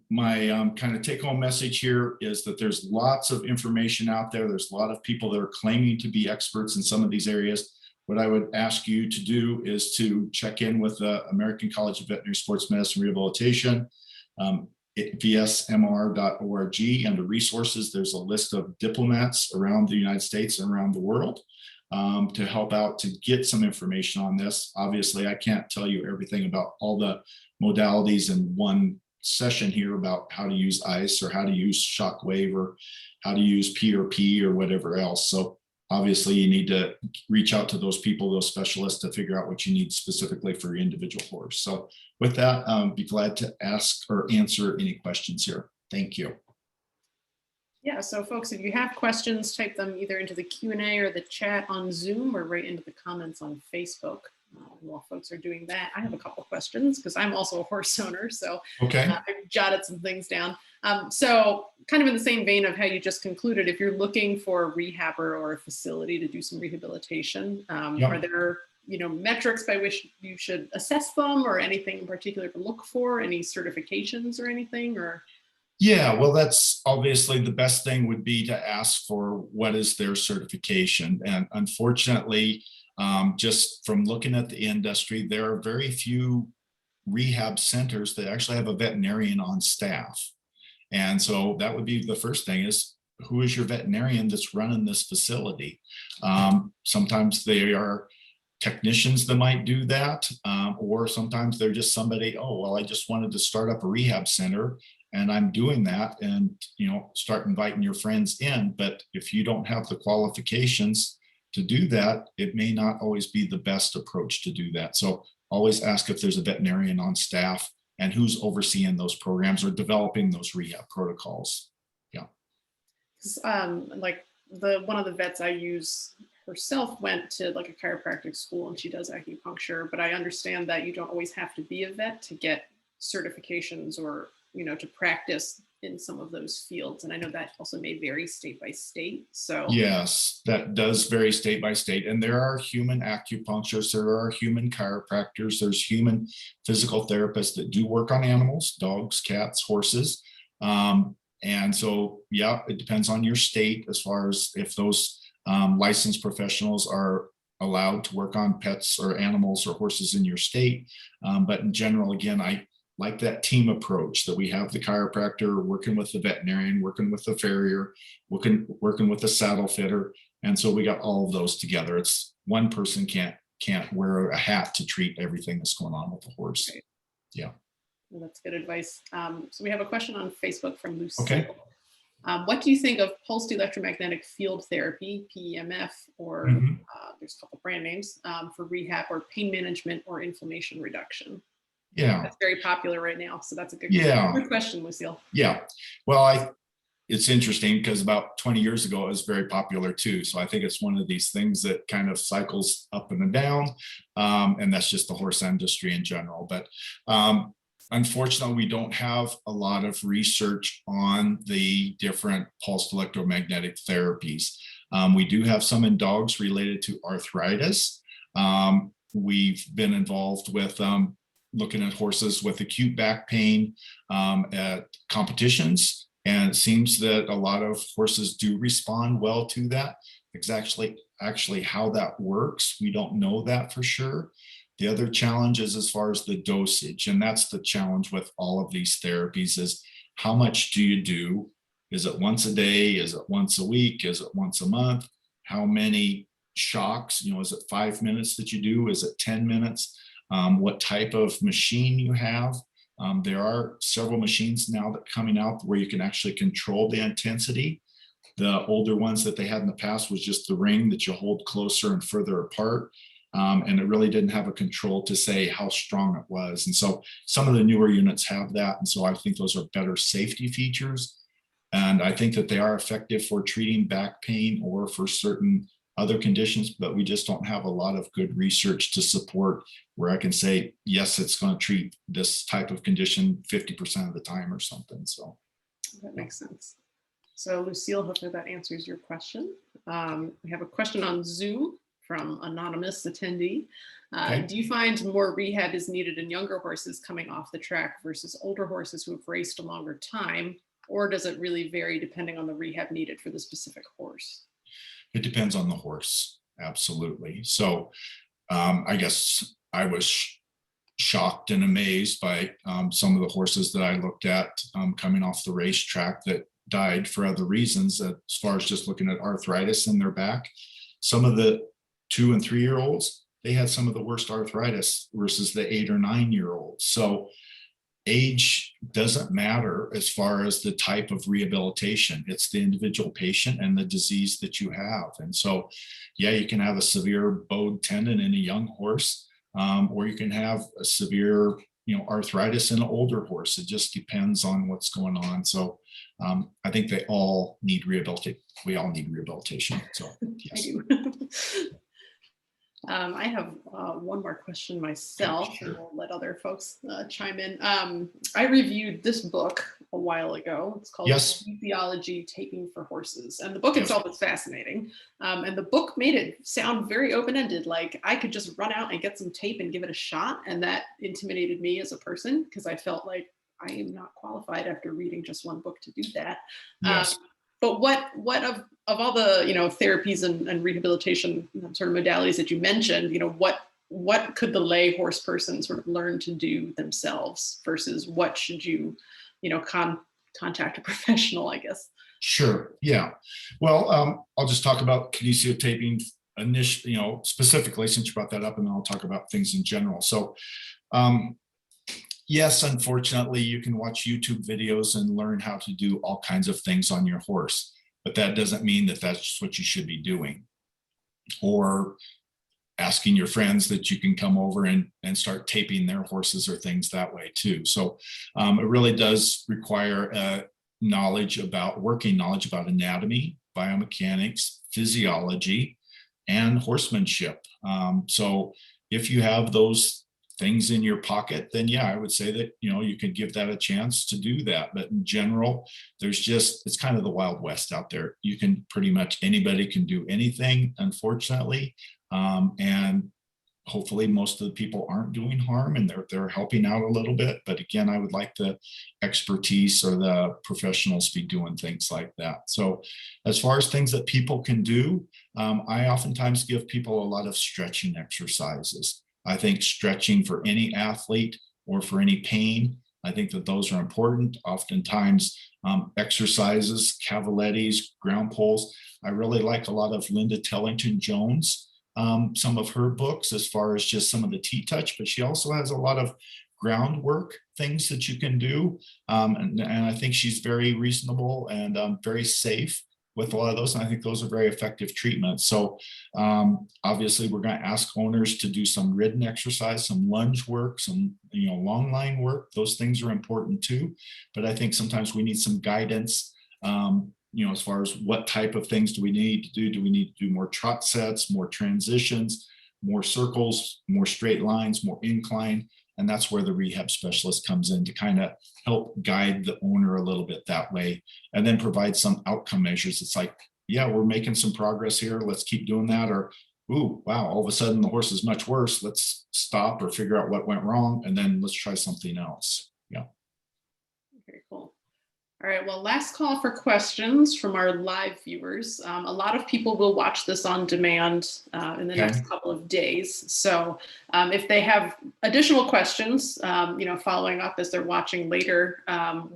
My kind of take-home message here is that there's lots of information out there. There's a lot of people that are claiming to be experts in some of these areas. What I would ask you to do is to check in with the American College of Veterinary Sports Medicine Rehabilitation, vsmr.org. Under resources, there's a list of diplomats around the United States and around the world to help out to get some information on this. Obviously, I can't tell you everything about all the modalities in one session here about how to use ice or how to use shockwave or how to use PRP or whatever else. So obviously you need to reach out to those people, those specialists, to figure out what you need specifically for your individual horse. So with that, be glad to ask or answer any questions here. Thank you. Yeah, so folks, if you have questions, type them either into the Q&A or the chat on Zoom or right into the comments on Facebook. While folks are doing that, I have a couple questions because I'm also a horse owner, so okay. I've jotted some things down. So kind of in the same vein of how you just concluded, if you're looking for a rehabber or a facility to do some rehabilitation, are there metrics by which you should assess them, or anything in particular to look for, any certifications or anything? Or yeah, well, that's obviously the best thing would be to ask for what is their certification. And unfortunately, just from looking at the industry, there are very few rehab centers that actually have a veterinarian on staff. And so that would be the first thing, is who is your veterinarian that's running this facility? Sometimes they are technicians that might do that, or sometimes they're just somebody, oh, well, I just wanted to start up a rehab center and I'm doing that, and start inviting your friends in. But if you don't have the qualifications to do that, it may not always be the best approach to do that. So always ask if there's a veterinarian on staff and who's overseeing those programs or developing those rehab protocols. Yeah. Like one of the vets I use herself went to like a chiropractic school and she does acupuncture, but I understand that you don't always have to be a vet to get certifications or to practice in some of those fields. And I know that also may vary state by state. So yes, that does vary state by state. And there are human acupuncturists, there are human chiropractors, there's human physical therapists that do work on animals, dogs, cats, horses. And so, yeah, it depends on your state as far as if those Licensed professionals are allowed to work on pets or animals or horses in your state. But in general, again, I like that team approach that we have the chiropractor working with the veterinarian, working with the farrier, working with the saddle fitter. And so we got all of those together. It's one person can't wear a hat to treat everything that's going on with the horse. Right. Yeah. Well, that's good advice. So we have a question on Facebook from Lucille. Okay. What do you think of pulsed electromagnetic field therapy, PEMF, or there's a couple brand names for rehab or pain management or inflammation reduction? Yeah. That's very popular right now. So that's a good, good question, Lucille. Yeah. Well, it's interesting because about 20 years ago, it was very popular too. So I think it's one of these things that kind of cycles up and down. And that's just the horse industry in general. But unfortunately, we don't have a lot of research on the different pulsed electromagnetic therapies. We do have some in dogs related to arthritis. We've been involved with looking at horses with acute back pain at competitions. And it seems that a lot of horses do respond well to that. Exactly, actually how that works, we don't know that for sure. The other challenge is as far as the dosage, and that's the challenge with all of these therapies is how much do you do? Is it once a day? Is it once a week? Is it once a month? How many shocks? Is it 5 minutes that you do? Is it 10 minutes? What type of machine you have? There are several machines now that are coming out where you can actually control the intensity. The older ones that they had in the past was just the ring that you hold closer and further apart. And it really didn't have a control to say how strong it was. And so some of the newer units have that. And so I think those are better safety features. And I think that they are effective for treating back pain or for certain other conditions, but we just don't have a lot of good research to support where I can say, yes, it's going to treat this type of condition 50% of the time or something. So that makes sense. So Lucille, hopefully that answers your question. We have a question on Zoom from anonymous attendee. Okay. Do you find more rehab is needed in younger horses coming off the track versus older horses who have raced a longer time, or does it really vary depending on the rehab needed for the specific horse? It depends on the horse, absolutely. So I guess I was shocked and amazed by some of the horses that I looked at coming off the racetrack that died for other reasons, as far as just looking at arthritis in their back. Some of the 2 and 3 year olds, they had some of the worst arthritis versus the 8 or 9 year olds. So age doesn't matter as far as the type of rehabilitation. It's the individual patient and the disease that you have. And so, yeah, you can have a severe bowed tendon in a young horse, or you can have a severe, arthritis in an older horse. It just depends on what's going on. So I think they all need rehabilitation. We all need rehabilitation. So yes. I do. I have one more question myself, Sure. and we'll let other folks chime in. I reviewed this book a while ago. It's called Physiology Taping for Horses. And the book itself is fascinating. And the book made it sound very open-ended, like I could just run out and get some tape and give it a shot. And that intimidated me as a person because I felt like I am not qualified after reading just one book to do that. Yes. But what of all the therapies and rehabilitation sort of modalities that you mentioned, what could the lay horse person sort of learn to do themselves versus what should you contact a professional, I guess? Sure. Yeah. Well, I'll just talk about kinesio taping initially, specifically since you brought that up, and then I'll talk about things in general. So yes, unfortunately, you can watch YouTube videos and learn how to do all kinds of things on your horse, but that doesn't mean that that's what you should be doing. Or asking your friends that you can come over and start taping their horses or things that way too. So it really does require working knowledge about anatomy, biomechanics, physiology, and horsemanship. So if you have those things in your pocket, then yeah, I would say that, you could give that a chance to do that. But in general, it's kind of the Wild West out there. You can anybody can do anything, unfortunately. And hopefully most of the people aren't doing harm and they're helping out a little bit. But again, I would like the expertise or the professionals to be doing things like that. So as far as things that people can do, I oftentimes give people a lot of stretching exercises. I think stretching for any athlete or for any pain, I think that those are important. Oftentimes exercises, cavalettis, ground poles. I really like a lot of Linda Tellington-Jones. Some of her books as far as just some of the T-touch, but she also has a lot of groundwork things that you can do. And I think she's very reasonable and very safe with a lot of those. And I think those are very effective treatments. So obviously we're going to ask owners to do some ridden exercise, some lunge work, some long line work. Those things are important too. But I think sometimes we need some guidance as far as what type of things do we need to do? Do we need to do more trot sets, more transitions, more circles, more straight lines, more incline? And that's where the rehab specialist comes in to kind of help guide the owner a little bit that way, and then provide some outcome measures. It's like, yeah, we're making some progress here. Let's keep doing that. Or, ooh, wow, all of a sudden the horse is much worse. Let's stop or figure out what went wrong, and then let's try something else. Yeah. Very cool. All right, well, last call for questions from our live viewers. A lot of people will watch this on demand in the next couple of days. So if they have additional questions, following up as they're watching later,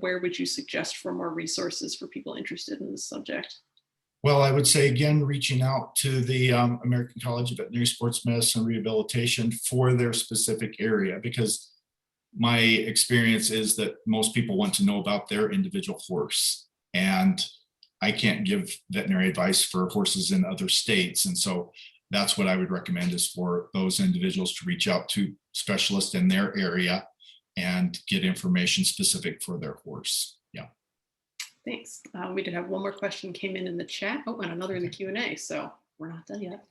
where would you suggest for more resources for people interested in this subject? Well, I would say, again, reaching out to the American College of Veterinary Sports Medicine and Rehabilitation for their specific area, because my experience is that most people want to know about their individual horse, and I can't give veterinary advice for horses in other states. And so that's what I would recommend, is for those individuals to reach out to specialists in their area and get information specific for their horse. Yeah. Thanks. We did have one more question came in the chat. Oh, and another in the Q&A. So we're not done yet.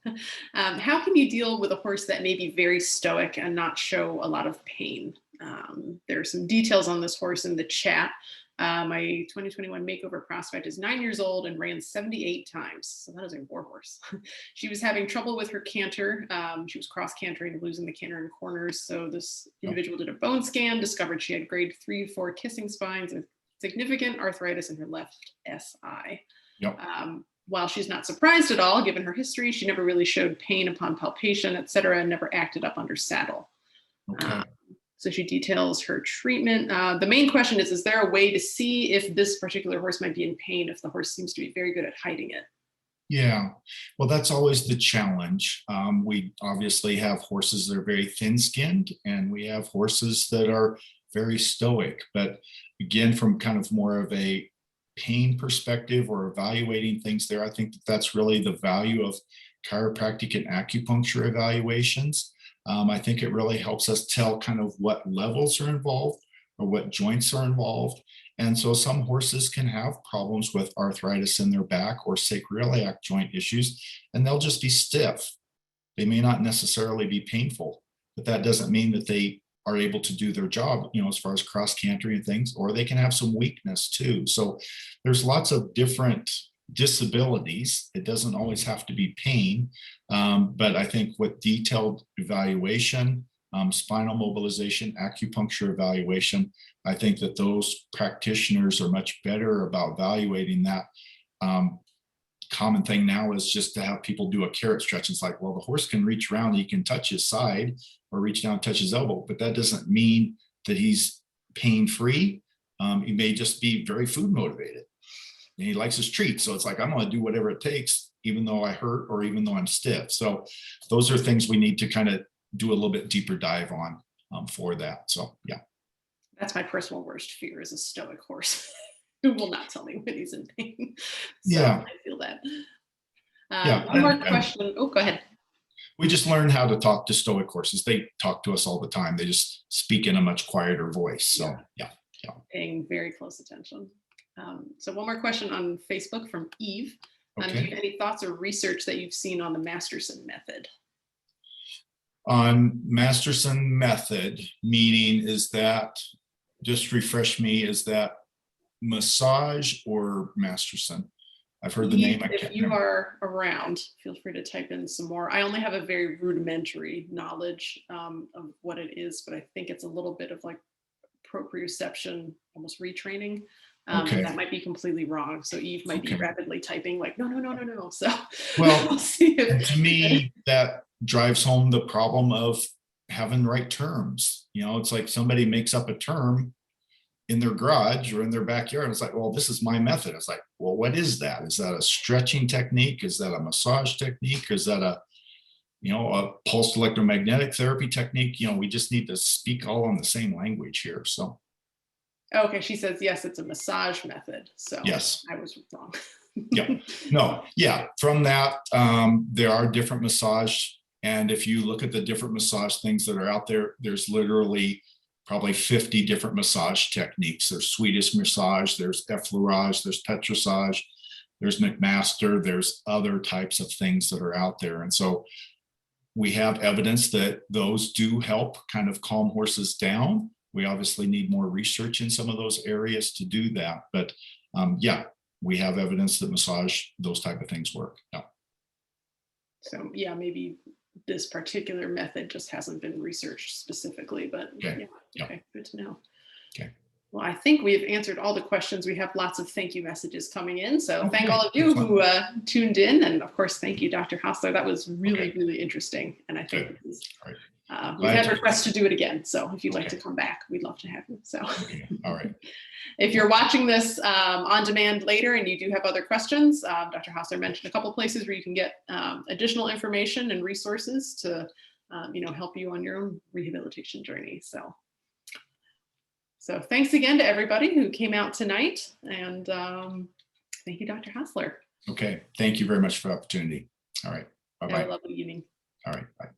How can you deal with a horse that may be very stoic and not show a lot of pain? There are some details on this horse in the chat. My 2021 makeover prospect is 9 years old and ran 78 times. So that is a war horse. She was having trouble with her canter. She was cross cantering, losing the canter in corners. So this individual did a bone scan, discovered she had grade 3-4 kissing spines and significant arthritis in her left SI. Yep. While she's not surprised at all, given her history, she never really showed pain upon palpation, et cetera, and never acted up under saddle. Okay. So she details her treatment. The main question is there a way to see if this particular horse might be in pain if the horse seems to be very good at hiding it? Yeah, well, that's always the challenge. We obviously have horses that are very thin-skinned, and we have horses that are very stoic. But again, from kind of more of a pain perspective or evaluating things there, I think that that's really the value of chiropractic and acupuncture evaluations. I think it really helps us tell kind of what levels are involved or what joints are involved. And so some horses can have problems with arthritis in their back or sacroiliac joint issues, and they'll just be stiff. They may not necessarily be painful, but that doesn't mean that they are able to do their job, as far as cross cantering and things, or they can have some weakness too. So there's lots of different disabilities. It doesn't always have to be pain, but I think with detailed evaluation, spinal mobilization, acupuncture evaluation, I think that those practitioners are much better about evaluating that. Common thing now is just to have people do a carrot stretch. It's like, well, the horse can reach around, he can touch his side or reach down and touch his elbow, but that doesn't mean that he's pain-free. He may just be very food motivated. And he likes his treats. So it's like, I'm going to do whatever it takes, even though I hurt or even though I'm stiff. So those are things we need to kind of do a little bit deeper dive on for that. So, yeah. That's my personal worst fear, is a stoic horse who will not tell me when he's in pain. So yeah. I feel that. Yeah. One more question. Oh, go ahead. We just learned how to talk to stoic horses. They talk to us all the time. They just speak in a much quieter voice. So, yeah. Paying very close attention. So one more question on Facebook from Eve. Okay. Do you have any thoughts or research that you've seen on the Masterson method? On Masterson method, meaning, is that, just refresh me, is that massage or Masterson? I've heard the name. If you are around, feel free to type in some more. I only have a very rudimentary knowledge of what it is, but I think it's a little bit of like proprioception, almost retraining. Okay. That might be completely wrong. So Eve might be rapidly typing like, no. So well, we'll see if, to me, that drives home the problem of having the right terms. You know, it's like somebody makes up a term in their garage or in their backyard. And it's like, well, this is my method. It's like, well, what is that? Is that a stretching technique? Is that a massage technique? Is that a pulsed electromagnetic therapy technique? We just need to speak all on the same language here. So. Okay, she says, yes, it's a massage method. So yes, I was wrong. From that, there are different massage. And if you look at the different massage things that are out there, there's literally probably 50 different massage techniques. There's Swedish massage, there's effleurage, there's petrissage, there's McMaster, there's other types of things that are out there. And so we have evidence that those do help kind of calm horses down. We obviously need more research in some of those areas to do that. But we have evidence that massage, those type of things work. Yeah. So maybe this particular method just hasn't been researched specifically, but okay, good to know. Okay. Well, I think we've answered all the questions. We have lots of thank you messages coming in. So thank all of you who tuned in. And of course, thank you, Dr. Haussler. That was really, really interesting. And I think we've had requests to do it again. So if you'd like to come back, we'd love to have you. So all right. If you're watching this on demand later and you do have other questions, Dr. Haussler mentioned a couple places where you can get additional information and resources to help you on your own rehabilitation journey. So thanks again to everybody who came out tonight, and thank you, Dr. Haussler. Okay, thank you very much for the opportunity. All right, bye-bye. Have a lovely evening. All right, bye.